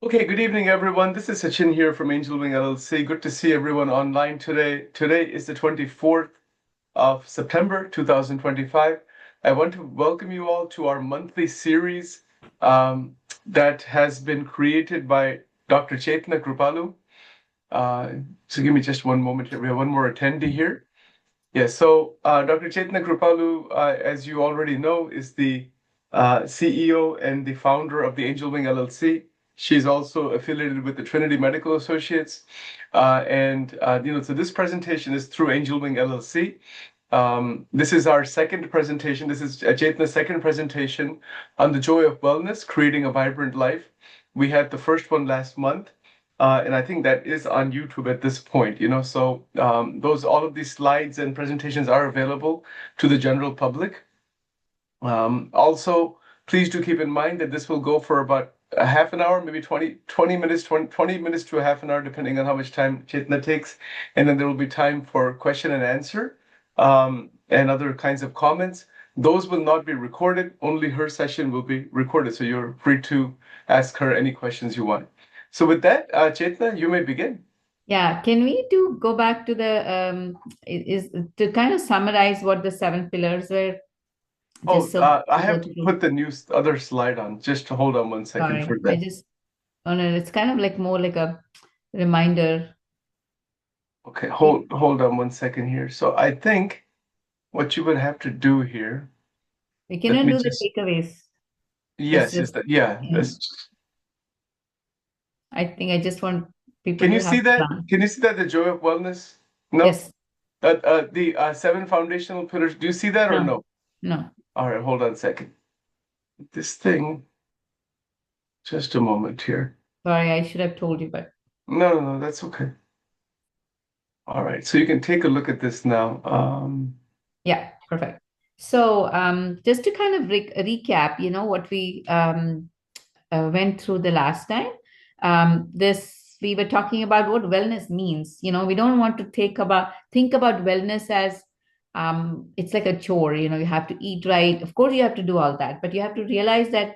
Okay, good evening, everyone. This is Sachin here from Angel Wing LLC. Good to see everyone online today. Today is the 24th of September, 2025. I want to welcome you all to our monthly series that has been created by Dr. Chetana Kripalu. So give me just one moment here. We have one more attendee here. Yes, so Dr. Chetana Kripalu, as you already know, is the CEO and the founder of the Angel Wing LLC. She's also affiliated with the Trinity Medical Associates. So this presentation is through Angel Wing LLC. This is our second presentation. This is Chetana's second presentation on the joy of wellness, creating a vibrant life. We had the first one last month. And I think that is on YouTube at this point, So all of these slides and presentations are available to the general public. Also, please do keep in mind that this will go for about a half an hour, maybe 20 minutes, 20 minutes to a half an hour, depending on how much time Chetna takes. And then there will be time for question and answer and other kinds of comments. Those will not be recorded. Only her session will be recorded. So you're free to ask her any questions you want. So with that, Chetna, you may begin. Yeah, can we do go back to the is to kind of summarize what the seven pillars were, Oh, just so I we have go to through. put the other slide on. Just to hold on one second for Sorry, I that. just oh no, it's kind of like more like a reminder. Okay, hold on one second here. So I think what you would have to do here, We let cannot me do the just, takeaways. It's yes, is just that, yeah, yeah. that's, I think I just want people can you to see have that? fun. Can you see that, the joy of wellness? No? Yes. The seven foundational pillars, do you see that or No. no? No. All right, hold on a second. This thing, just a moment here. Sorry, I should have told you, but No, that's okay. All right, so you can take a look at this now. yeah, perfect. So just to kind of recap, what we went through the last time. This we were talking about what wellness means. We don't want to think about wellness as it's like a chore. You have to eat right. Of course, you have to do all that, but you have to realize that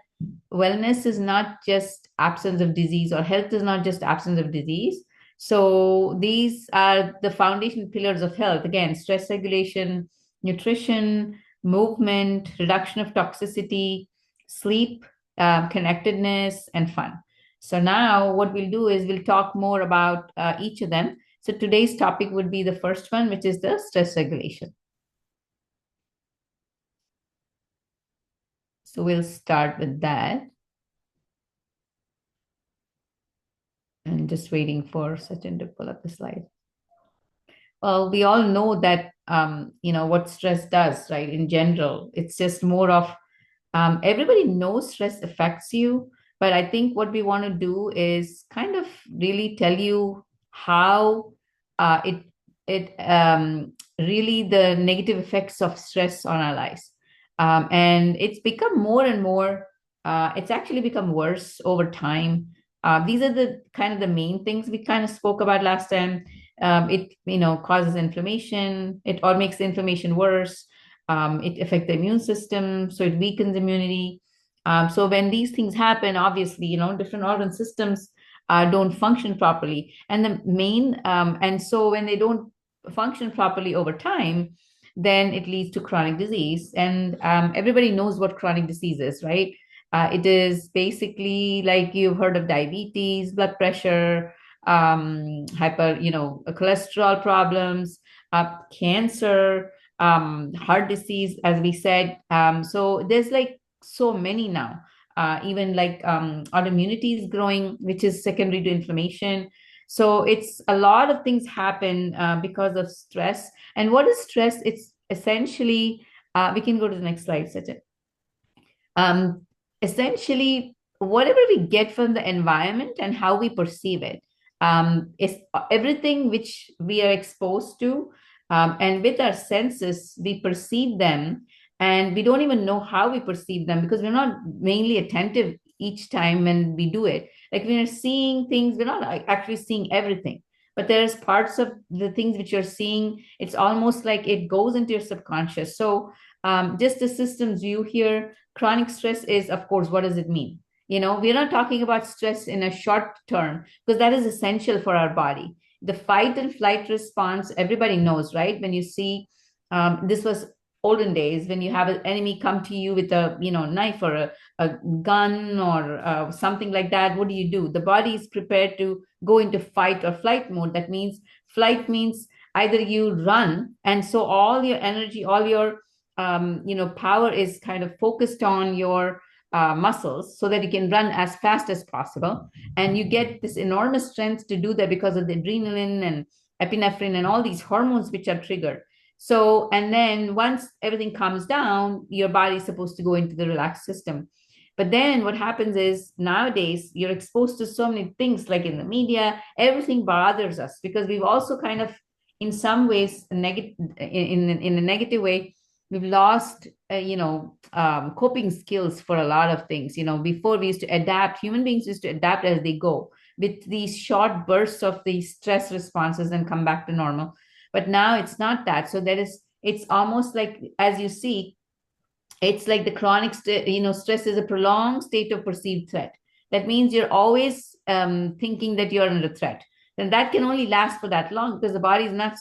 wellness is not just absence of disease, or health is not just absence of disease. So these are the foundation pillars of health. Again, stress regulation, nutrition, movement, reduction of toxicity, sleep, connectedness, and fun. So now what we'll do is we'll talk more about each of them. So today's topic would be the first one, which is the stress regulation. So we'll start with that. And just waiting for Sachin to pull up the slide. Well, we all know that what stress does, right? In general, it's just more of everybody knows stress affects you, but I think what we want to do is kind of really tell you how it really the negative effects of stress on our lives, and it's become more and more. It's actually become worse over time. These are the kind of the main things we kind of spoke about last time. It causes inflammation. It or makes the inflammation worse. It affects the immune system, so it weakens immunity. So when these things happen, obviously, different organ systems don't function properly, and and so when they don't function properly over time, then it leads to chronic disease. And everybody knows what chronic disease is, right? It is basically like you've heard of diabetes, blood pressure, cholesterol problems, cancer, heart disease, as we said. So there's like so many now. Even like autoimmunity is growing, which is secondary to inflammation. So it's a lot of things happen because of stress. And what is stress? It's essentially, we can go to the next slide, Sachin. Um, Essentially, whatever we get from the environment and how we perceive it is everything which we are exposed to. And with our senses, we perceive them, and we don't even know how we perceive them because we're not mainly attentive each time when we do it. Like when we're seeing things, we're not actually seeing everything. But there's parts of the things which you're seeing, it's almost like it goes into your subconscious. So just the systems view here, chronic stress is, of course, what does it mean? We're not talking about stress in a short term, because that is essential for our body. The fight and flight response, everybody knows, right? When you see, this was olden days, when you have an enemy come to you with a knife or a gun or something like that, what do? The body is prepared to go into fight or flight mode. That means flight means either you run, and so all your energy, all your power is kind of focused on your muscles, so that you can run as fast as possible. And you get this enormous strength to do that because of the adrenaline and epinephrine and all these hormones which are triggered. So, and then once everything calms down, your body is supposed to go into the relaxed system. But then what happens is, nowadays you're exposed to so many things, like in the media, everything bothers us, because we've also kind of, in some ways, in a negative way, we've lost coping skills for a lot of things. Before, we used to adapt, human beings used to adapt as they go, with these short bursts of these stress responses, and come back to normal. But now it's not that. So it's almost like, as you see, it's like the chronic stress is a prolonged state of perceived threat. That means you're always thinking that you're under threat. Then that can only last for that long, because the body is not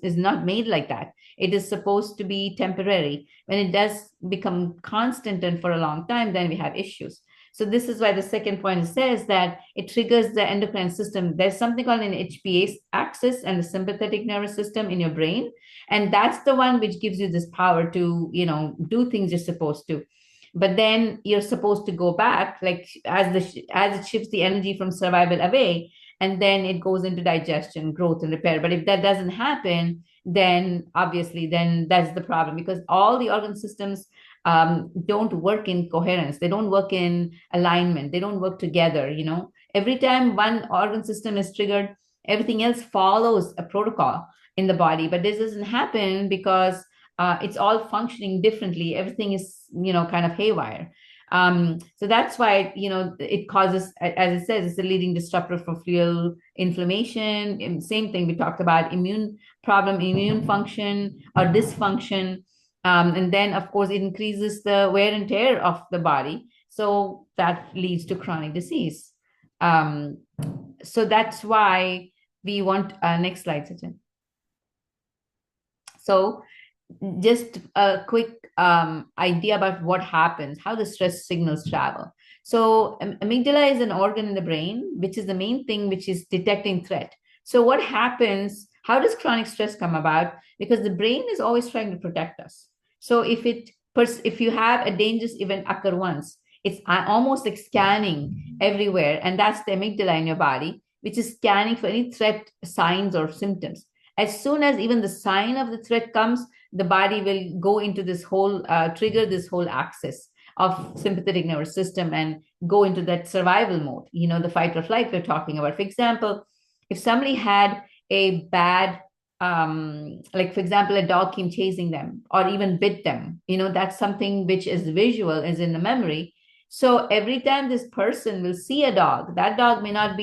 is not made like that. It is supposed to be temporary. When it does become constant and for a long time, then we have issues. So this is why the second point says that it triggers the endocrine system. There's something called an HPA axis and the sympathetic nervous system in your brain, and that's the one which gives you this power to do things you're supposed to. But then you're supposed to go back, like, as it shifts the energy from survival away, and then it goes into digestion, growth, and repair. But if that doesn't happen, then obviously, then that's the problem, because all the organ systems don't work in coherence. They don't work in alignment. They don't work together. Every time one organ system is triggered, everything else follows a protocol in the body. But this doesn't happen because it's all functioning differently. Everything is kind of haywire. So that's why it causes, as it says, it's a leading disruptor for fluid inflammation. And same thing, we talked about immune problem, immune function or dysfunction. And then, of course, it increases the wear and tear of the body. So that leads to chronic disease. So that's why we want, next slide, Sachin. So just a quick idea about what happens, how the stress signals travel. So amygdala is an organ in the brain, which is the main thing which is detecting threat. So what happens, how does chronic stress come about? Because the brain is always trying to protect us. So if you have a dangerous event occur once, it's almost like scanning everywhere. And that's the amygdala in your body, which is scanning for any threat signs or symptoms. As soon as even the sign of the threat comes, the body will go into this whole, trigger this whole axis of sympathetic nervous system and go into that survival mode, the fight or flight we're talking about. For example, if somebody had a bad, like, for example, a dog came chasing them or even bit them, that's something which is visual, is in the memory. So every time this person will see a dog, that dog may not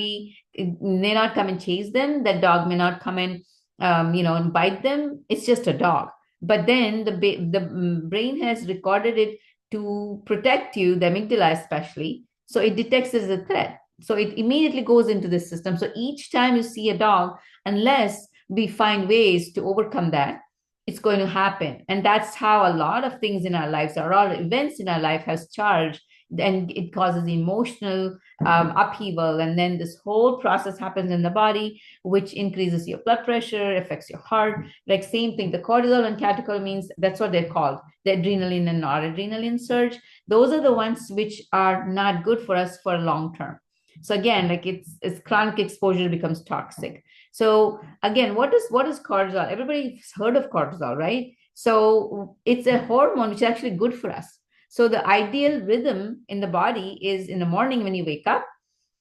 come and chase them. That dog may not come and bite them. It's just a dog. But then the brain has recorded it to protect you, the amygdala especially. So it detects it as a threat. So it immediately goes into this system. So each time you see a dog, unless we find ways to overcome that, it's going to happen. And that's how a lot of things in our lives, or all events in our life, has charged, and it causes emotional upheaval. And then this whole process happens in the body, which increases your blood pressure, affects your heart. Like, same thing, the cortisol and catecholamines, that's what they're called, the adrenaline and noradrenaline surge. Those are the ones which are not good for us for long term. So again, like, it's chronic exposure becomes toxic. So again, what is cortisol? Everybody's heard of cortisol, right? So it's a hormone which is actually good for us. So the ideal rhythm in the body is in the morning when you wake up.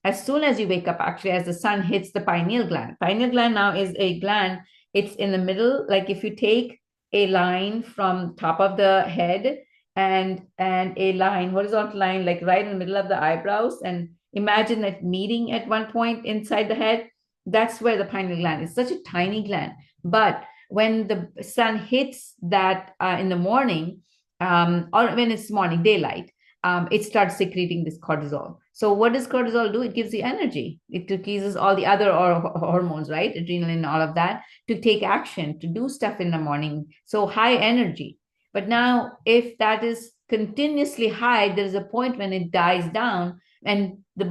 As soon as you wake up, actually, as the sun hits the pineal gland. Pineal gland now is a gland. It's in the middle. Like, if you take a line from top of the head and a line, horizontal line, like right in the middle of the eyebrows, and imagine that meeting at one point inside the head, that's where the pineal gland is. Such a tiny gland. But when the sun hits that in the morning, or when it's morning, daylight, it starts secreting this cortisol. So what does cortisol do? It gives you energy. It increases all the other hormones, right? Adrenaline, all of that, to take action, to do stuff in the morning. So high energy. But now, if that is continuously high, there is a point when it dies down, and the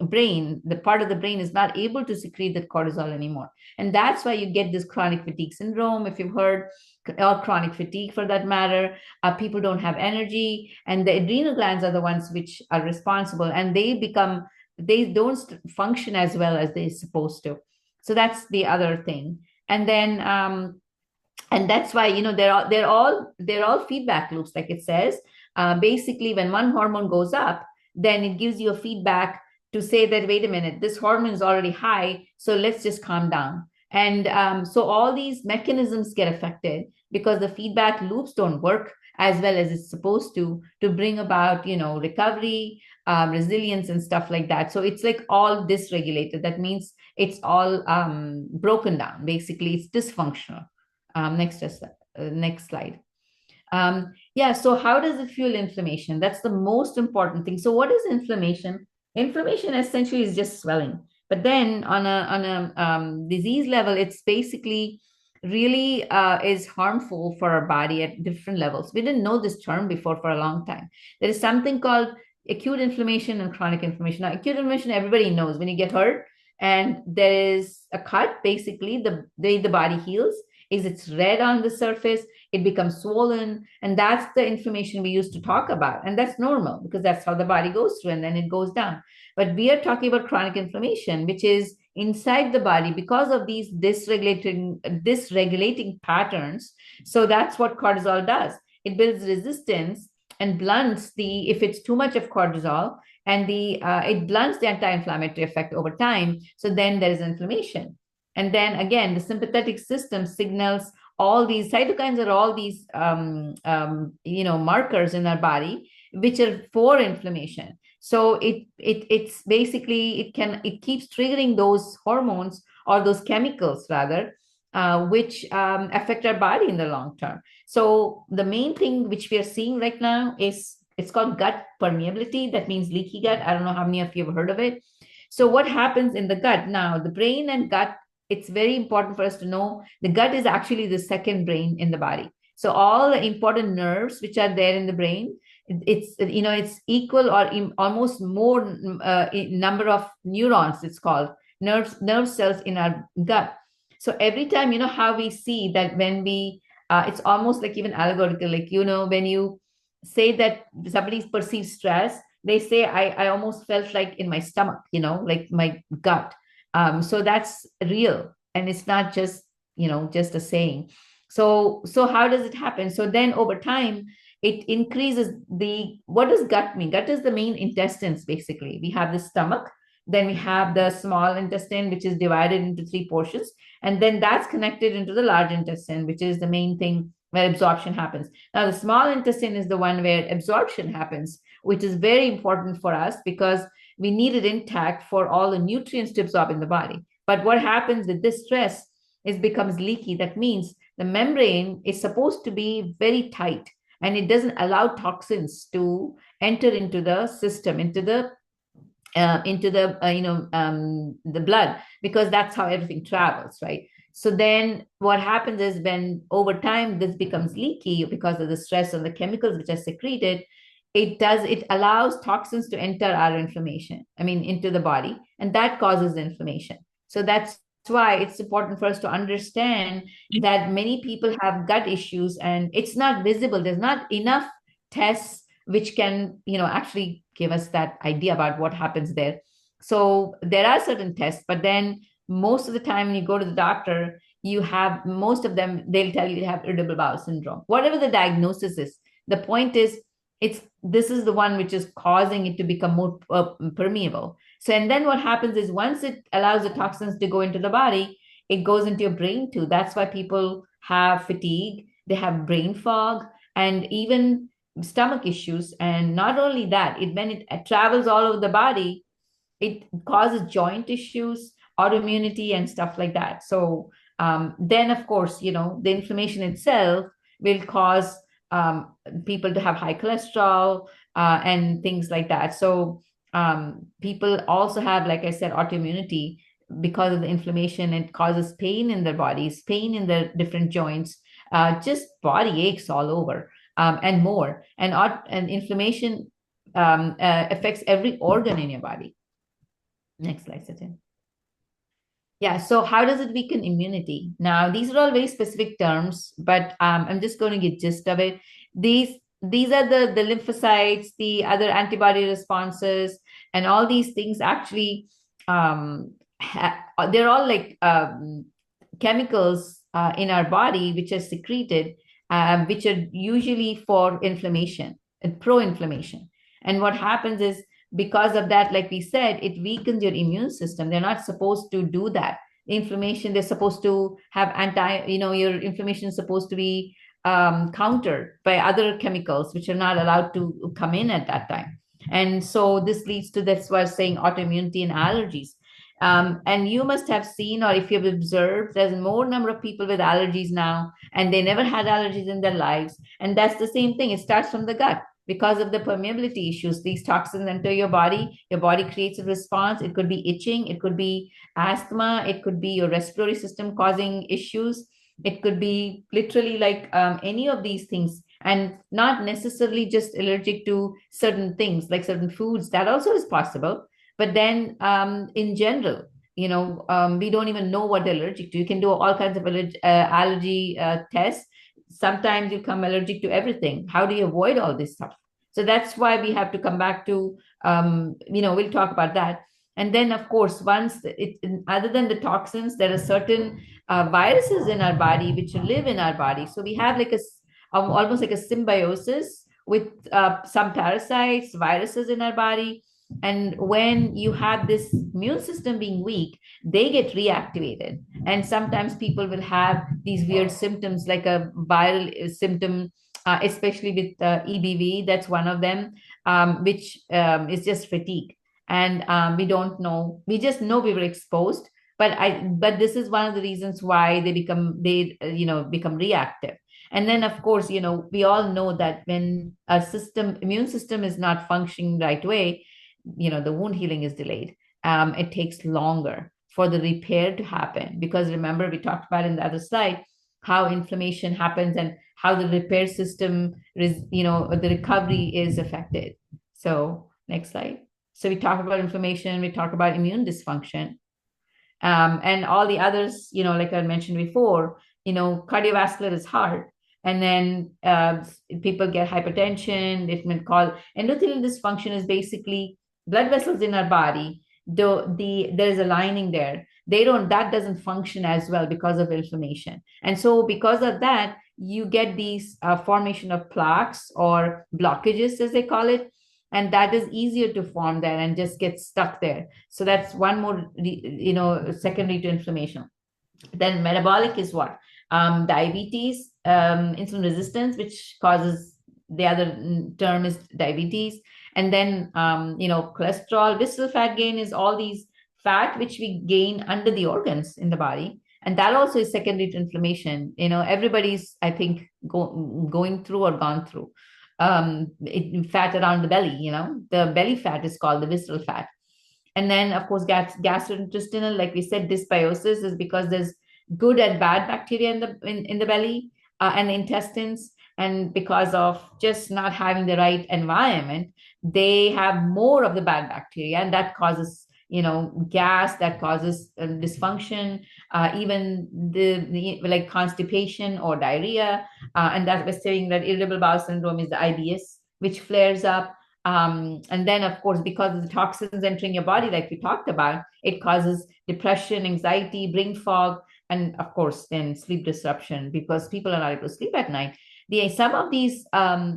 brain, the part of the brain, is not able to secrete that cortisol anymore, and that's why you get this chronic fatigue syndrome, if you've heard, or chronic fatigue for that matter. People don't have energy, and the adrenal glands are the ones which are responsible, and they don't function as well as they're supposed to. So that's the other thing. And then and that's why, they're all feedback loops, like it says. Basically, when one hormone goes up, then it gives you a feedback to say that, wait a minute, this hormone is already high, so let's just calm down. And so all these mechanisms get affected because the feedback loops don't work as well as it's supposed to bring about, recovery, resilience, and stuff like that. So it's like all dysregulated. That means it's all broken down. Basically, it's dysfunctional. Next slide. Yeah, so how does it fuel inflammation? That's the most important thing. So what is inflammation? Inflammation essentially is just swelling. But then on a disease level, it's basically really is harmful for our body at different levels. We didn't know this term before for a long time. There is something called acute inflammation and chronic inflammation. Now, acute inflammation, everybody knows when you get hurt and there is a cut, basically the way the body heals is it's red on the surface, it becomes swollen, and that's the inflammation we used to talk about. And that's normal because that's how the body goes through, and then it goes down. But we are talking about chronic inflammation, which is inside the body because of these dysregulating patterns. So that's what cortisol does. It builds resistance and blunts if it's too much of cortisol, and it blunts the anti-inflammatory effect over time. So then there is inflammation. And then again, the sympathetic system signals all these cytokines, are all these markers in our body which are for inflammation. So it's basically it keeps triggering those hormones, or those chemicals rather, which affect our body in the long term. So the main thing which we are seeing right now is, it's called gut permeability. That means leaky gut. I don't know how many of you have heard of it. So what happens in the gut? Now, the brain and gut, it's very important for us to know the gut is actually the second brain in the body. So all the important nerves which are there in the brain, it's equal or almost more number of neurons, it's called nerve cells in our gut. So every time, how we see that when it's almost like even allegorical, like, when you say that somebody perceives stress, they say, I almost felt like in my stomach, like my gut. So that's real, and it's not just just a saying. So how does it happen? So then over time it increases what does gut mean? Gut is the main intestines. Basically, we have the stomach, then we have the small intestine, which is divided into three portions, and then that's connected into the large intestine, which is the main thing where absorption happens. Now, the small intestine is the one where absorption happens, which is very important for us because we need it intact for all the nutrients to absorb in the body. But what happens with this stress is becomes leaky. That means the membrane is supposed to be very tight, and it doesn't allow toxins to enter into the system, into the blood, because that's how everything travels, right? So then what happens is, when over time this becomes leaky because of the stress and the chemicals which are secreted, it allows toxins to enter our into the body, and that causes inflammation. So that's why it's important for us to understand that many people have gut issues and it's not visible. There's not enough tests which can actually give us that idea about what happens there. So there are certain tests, but then most of the time when you go to the doctor, most of them, they'll tell you have irritable bowel syndrome, whatever the diagnosis is. The point is, this is the one which is causing it to become more permeable. So, and then what happens is, once it allows the toxins to go into the body, it goes into your brain too. That's why people have fatigue, they have brain fog, and even stomach issues. And not only that, when it travels all over the body, it causes joint issues, autoimmunity, and stuff like that. So then, of course, the inflammation itself will cause people to have high cholesterol and things like that. So people also have, like I said, autoimmunity because of the inflammation. It causes pain in their bodies, pain in their different joints, just body aches all over, and more. And inflammation affects every organ in your body. Next slide, Sachin. Yeah, so how does it weaken immunity? Now, these are all very specific terms, but I'm just going to get gist of it. These are the lymphocytes, the other antibody responses, and all these things actually they're all like chemicals in our body which are secreted, which are usually for inflammation and pro-inflammation. And what happens is, because of that, like we said, it weakens your immune system. They're not supposed to do that. Inflammation, they're supposed to have your inflammation is supposed to be countered by other chemicals which are not allowed to come in at that time. And so this leads to, that's why I was saying, autoimmunity and allergies. And you must have seen, or if you've observed, there's more number of people with allergies now, and they never had allergies in their lives. And that's the same thing. It starts from the gut because of the permeability issues. These toxins enter your body creates a response. It could be itching, it could be asthma, it could be your respiratory system causing issues, it could be literally like any of these things, and not necessarily just allergic to certain things like certain foods. That also is possible. But then in general, we don't even know what they're allergic to. You can do all kinds of allergy tests. Sometimes you come allergic to everything. How do you avoid all this stuff? So that's why we have to come back to, we'll talk about that. And then, of course, other than the toxins, there are certain viruses in our body which live in our body. So we have like almost like a symbiosis with some parasites, viruses in our body. And when you have this immune system being weak, they get reactivated. And sometimes people will have these weird symptoms, like a viral symptom, especially with EBV. That's one of them, which is just fatigue. And we don't know. We just know we were exposed. But this is one of the reasons why they become reactive. And then, of course, we all know that when immune system is not functioning right way, the wound healing is delayed. It takes longer for the repair to happen, because remember, we talked about in the other slide how inflammation happens and how the repair system the recovery is affected. So next slide. So we talk about inflammation, we talk about immune dysfunction, and all the others, like I mentioned before, cardiovascular is hard. And then people get hypertension. It may call endothelial dysfunction. Is basically blood vessels in our body, there's a lining there. That doesn't function as well because of inflammation. And so because of that, you get these formation of plaques or blockages, as they call it. And that is easier to form there and just get stuck there. So that's one more, secondary to inflammation. Then metabolic is what? Diabetes, insulin resistance, which causes, the other term is diabetes. And then, cholesterol, visceral fat gain is all these fat which we gain under the organs in the body. And that also is secondary to inflammation. Everybody's, I think, going through or gone through fat around the belly. The belly fat is called the visceral fat. And then, of course, gastrointestinal, like we said, dysbiosis is because there's good and bad bacteria in the belly and the intestines. And because of just not having the right environment, they have more of the bad bacteria, and that causes gas, that causes dysfunction, even the like constipation or diarrhea. And that was saying that irritable bowel syndrome is the IBS, which flares up. And then, of course, because of the toxins entering your body, like we talked about, it causes depression, anxiety, brain fog, and of course, then sleep disruption, because people are not able to sleep at night. Some of these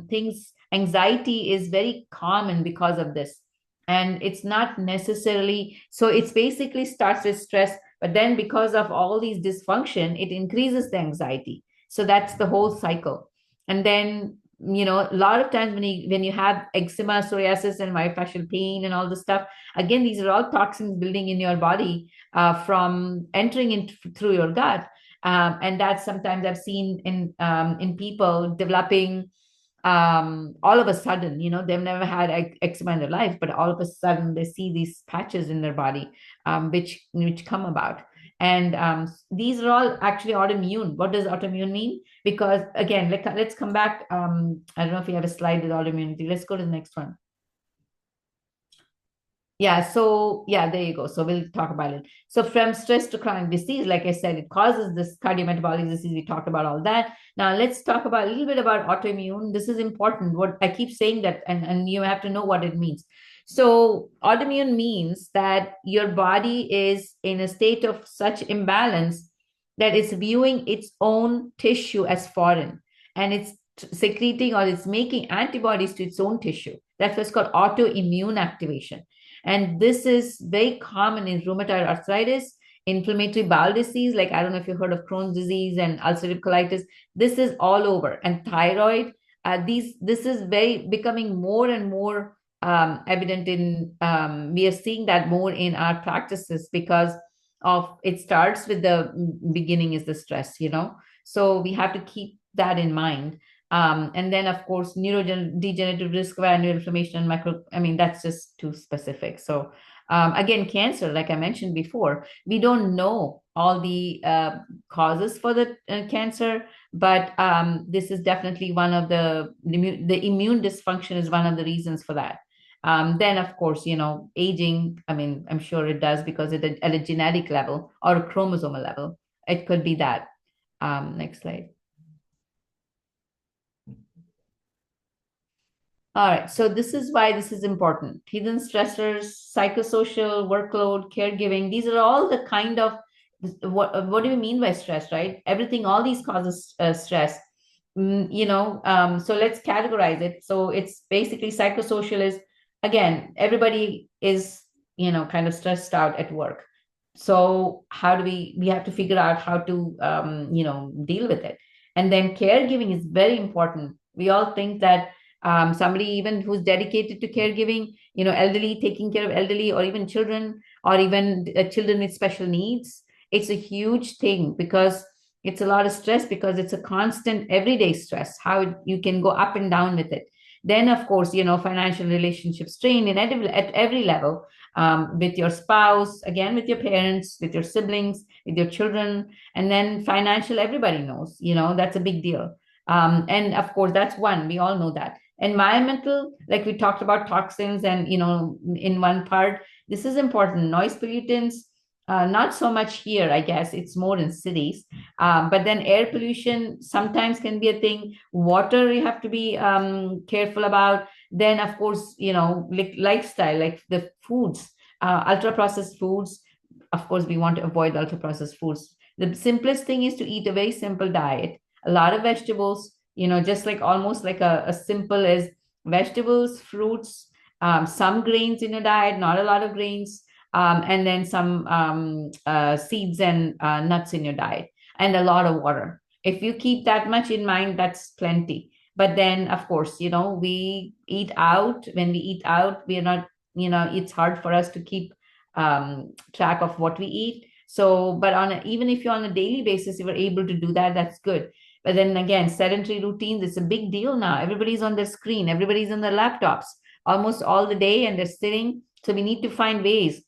things, anxiety is very common because of this. And it's not necessarily, so it's basically starts with stress, but then because of all these dysfunction, it increases the anxiety. So that's the whole cycle. And then, a lot of times when you have eczema, psoriasis, and myofascial pain and all this stuff, again, these are all toxins building in your body from entering in through your gut. And that sometimes I've seen in people developing all of a sudden, they've never had eczema in their life, but all of a sudden they see these patches in their body, which come about. And these are all actually autoimmune. What does autoimmune mean? Because again, let's come back. I don't know if you have a slide with autoimmunity. Let's go to the next one. Yeah, so yeah, there you go. So we'll talk about it. So from stress to chronic disease, like I said, it causes this cardiometabolic disease. We talked about all that. Now let's talk about a little bit about autoimmune. This is important. What I keep saying that, and you have to know what it means. So autoimmune means that your body is in a state of such imbalance that it's viewing its own tissue as foreign, and it's secreting or it's making antibodies to its own tissue. That's what's called autoimmune activation. And this is very common in rheumatoid arthritis, inflammatory bowel disease, like I don't know if you've heard of Crohn's disease and ulcerative colitis. This is all over. And thyroid, this is very becoming more and more evident in, we are seeing that more in our practices because of it starts with the beginning is the stress. So we have to keep that in mind. And then, of course, neurodegenerative risk of annual inflammation and that's just too specific. So, again, cancer, like I mentioned before, we don't know all the causes for the cancer, but this is definitely one of the immune dysfunction is one of the reasons for that. Then, of course, aging, I'm sure it does because at a genetic level or a chromosomal level, it could be that. Next slide. All right, so this is why this is important. Hidden stressors, psychosocial, workload, caregiving, these are all the kind of what do you mean by stress, right? Everything, all these causes stress. So let's categorize it. So it's basically psychosocial is, again, everybody is, kind of stressed out at work. So how do we have to figure out how to, deal with it. And then caregiving is very important. We all think that somebody even who's dedicated to caregiving, elderly, taking care of elderly or even children or even children with special needs, it's a huge thing because it's a lot of stress because it's a constant everyday stress, how you can go up and down with it. Then, of course, financial relationship strain at every level, with your spouse, again, with your parents, with your siblings, with your children, and then financial, everybody knows, that's a big deal. And of course, that's one, we all know that. Environmental, like we talked about toxins and, in one part, this is important. Noise pollutants, not so much here, I guess. It's more in cities. But then air pollution sometimes can be a thing. Water, you have to be careful about. Then, of course, like lifestyle, like the foods, ultra processed foods. Of course, we want to avoid ultra processed foods. The simplest thing is to eat a very simple diet, a lot of vegetables, just like almost like a simple as vegetables, fruits, some grains in your diet, not a lot of grains, and then some seeds and nuts in your diet, and a lot of water. If you keep that much in mind, that's plenty. But then, of course, we eat out. When we eat out, we are not, it's hard for us to keep track of what we eat. So, but even if you're on a daily basis, you are able to do that, that's good. But then again, sedentary routines, it's a big deal now. Everybody's on their screen, everybody's on their laptops almost all the day, and they're sitting. So we need to find ways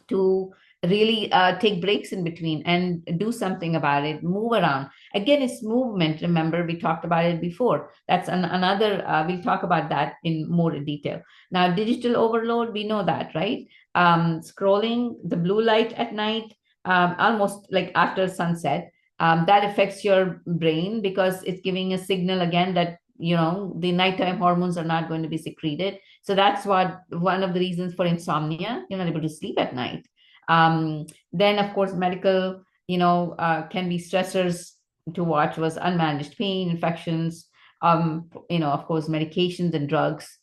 to really take breaks in between and do something about it, move around. Again, it's movement. Remember, we talked about it before. That's another, we'll talk about that in more detail. Now, digital overload, we know that, right? Scrolling, the blue light at night, almost like after sunset, that affects your brain because it's giving a signal again that the nighttime hormones are not going to be secreted. So that's one of the reasons for insomnia. You're not able to sleep at night. Then, of course, medical, can be stressors to watch was unmanaged pain, infections, of course, medications and drugs.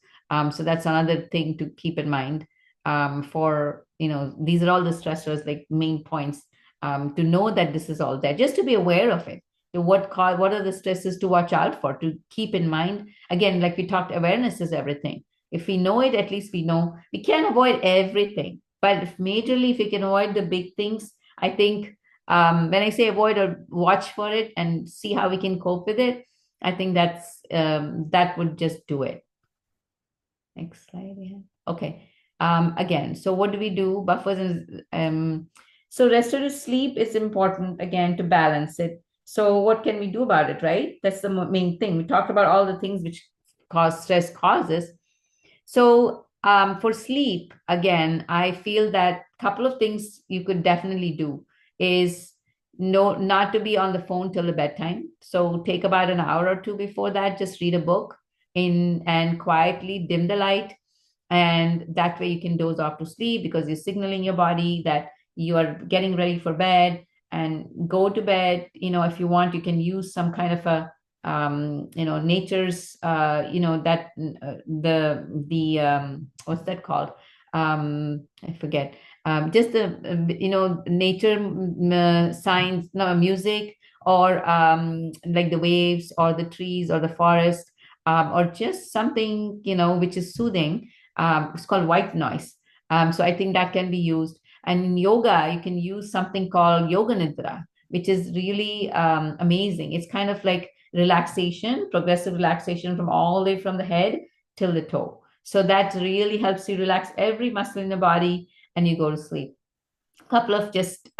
So that's another thing to keep in mind. These are all the stressors, like main points, to know that this is all there, just to be aware of it. What are the stresses to watch out for, to keep in mind. Again, like we talked, awareness is everything. If we know it, at least we know. We can't avoid everything, but if we can avoid the big things, I think, when I say avoid or watch for it and see how we can cope with it, I think that would just do it. Next slide. Yeah. Okay. Again, so what do we do? Buffers and so restorative sleep is important again to balance it. So what can we do about it, right? That's the main thing. We talked about all the things which cause stress causes. So for sleep, again, I feel that a couple of things you could definitely do is no, not to be on the phone till the bedtime. So take about an hour or two before that, just read a book in and quietly dim the light, and that way you can doze off to sleep because you're signaling your body that you are getting ready for bed, and go to bed. If you want, you can use some kind of a nature's that the what's that called, I forget, just the nature signs, no, music, or like the waves or the trees or the forest, or just something which is soothing. It's called white noise. So I think that can be used. And in yoga, you can use something called yoga nidra, which is really amazing. It's kind of like relaxation, progressive relaxation from all the way from the head till the toe. So that really helps you relax every muscle in the body, and you go to sleep. A couple of just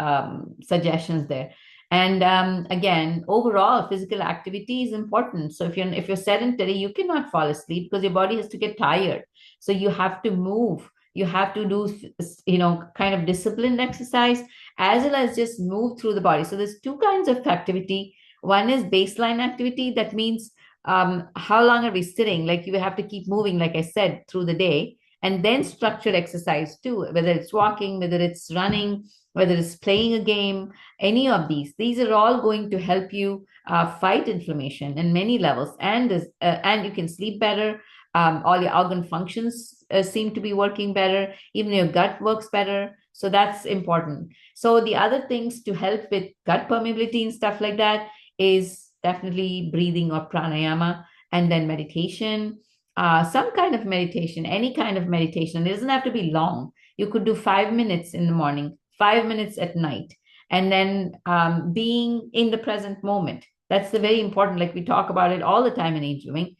suggestions there. And again, overall, physical activity is important. So if you're sedentary, you cannot fall asleep because your body has to get tired. So you have to move. You have to do kind of disciplined exercise as well as just move through the body. So there's two kinds of activity. One is baseline activity. That means how long are we sitting? Like you have to keep moving, like I said, through the day, and then structured exercise too, whether it's walking, whether it's running, whether it's playing a game. Any of these are all going to help you fight inflammation in many levels, and you can sleep better. All your organ functions seem to be working better. Even your gut works better, so that's important. So the other things to help with gut permeability and stuff like that is definitely breathing or pranayama, and then meditation, some kind of meditation, any kind of meditation. It doesn't have to be long. You could do 5 minutes in the morning, 5 minutes at night, and then being in the present moment. That's the very important. Like we talk about it all the time in age living.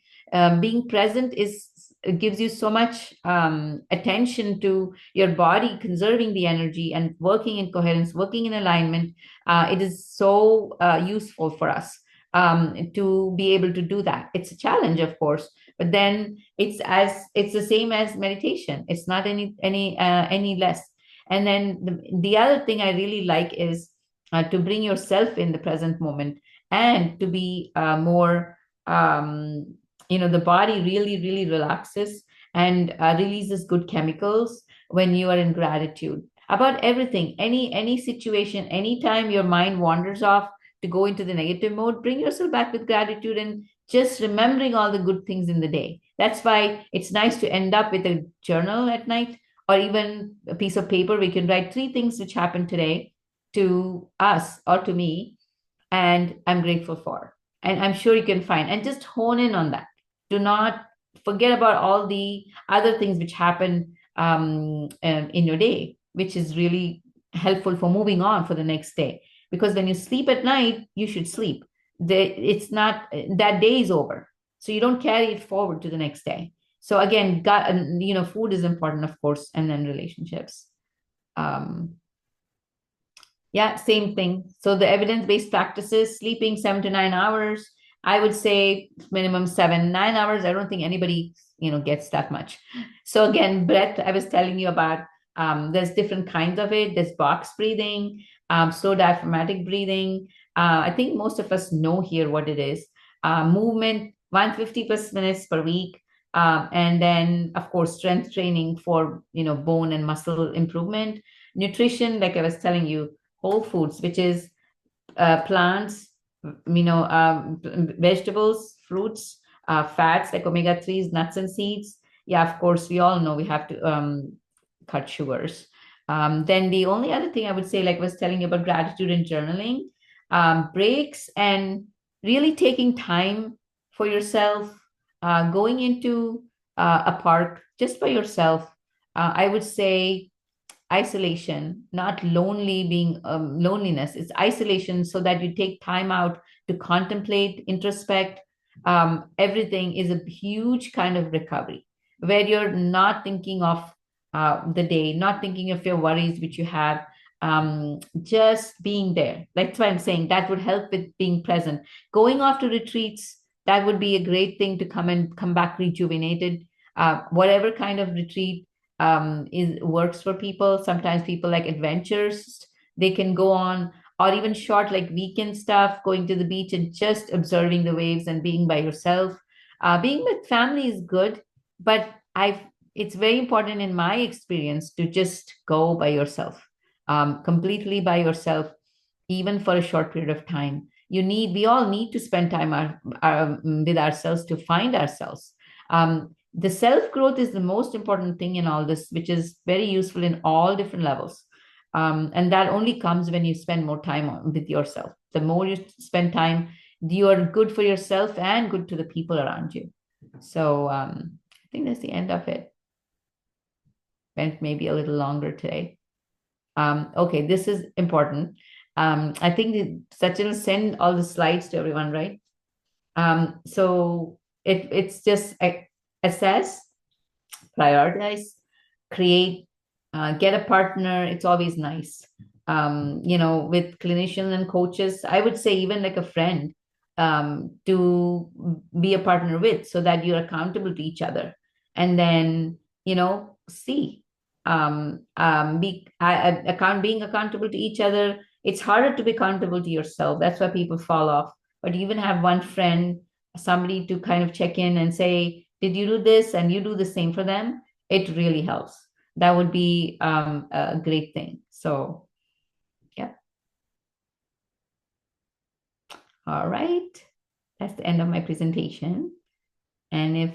Being present is gives you so much attention to your body, conserving the energy and working in coherence, working in alignment. It is so useful for us to be able to do that. It's a challenge, of course, but then it's the same as meditation. It's not any less. And then the other thing I really like is to bring yourself in the present moment, and to be more the body really relaxes and releases good chemicals when you are in gratitude about everything, any situation. Anytime your mind wanders off to go into the negative mode, bring yourself back with gratitude and just remembering all the good things in the day. That's why it's nice to end up with a journal at night, or even a piece of paper. We can write 3 things which happened today to us or to me, and I'm grateful for. And I'm sure you can find, and just hone in on that. Do not forget about all the other things which happen in your day, which is really helpful for moving on for the next day. Because when you sleep at night, you should sleep. It's not that day is over, so you don't carry it forward to the next day. So again, food is important, of course, and then relationships. Um, yeah, same thing. So the evidence-based practices, sleeping 7 to 9 hours. I would say minimum 7, 9 hours. I don't think anybody, gets that much. So again, breath, I was telling you about, there's different kinds of it. There's box breathing, slow diaphragmatic breathing. I think most of us know here what it is. Movement, 150 plus minutes per week. And then, of course, strength training for, bone and muscle improvement. Nutrition, like I was telling you, whole foods, which is plants, vegetables, fruits, fats like omega-3s, nuts and seeds. Yeah, of course, we all know we have to cut sugars. Then the only other thing I would say, like I was telling you about gratitude and journaling, breaks and really taking time for yourself, going into a park just by yourself. I would say isolation, not lonely being loneliness. It's isolation so that you take time out to contemplate, introspect, everything is a huge kind of recovery where you're not thinking of the day, not thinking of your worries which you have, just being there. That's why I'm saying that would help with being present. Going off to retreats, that would be a great thing to come back rejuvenated. Whatever kind of retreat is works for people. Sometimes people like adventures, they can go on, or even short like weekend stuff, going to the beach and just observing the waves and being by yourself. Being with family is good, but I've it's very important in my experience to just go by yourself, completely by yourself, even for a short period of time. We all need to spend time with ourselves to find ourselves. The self growth is the most important thing in all this, which is very useful in all different levels. And that only comes when you spend more time with yourself. The more you spend time, you are good for yourself and good to the people around you. So I think that's the end of it. Went maybe a little longer today. Okay, this is important. I think Sachin will send all the slides to everyone, right? So it's just assess, prioritize, create, get a partner. It's always nice. With clinicians and coaches, I would say even like a friend, to be a partner with, so that you're accountable to each other. And then, see, being accountable to each other. It's harder to be accountable to yourself. That's why people fall off. But you even have one friend, somebody to kind of check in and say, did you do this? And you do the same for them. It really helps. That would be a great thing. So, yeah. All right. That's the end of my presentation. And if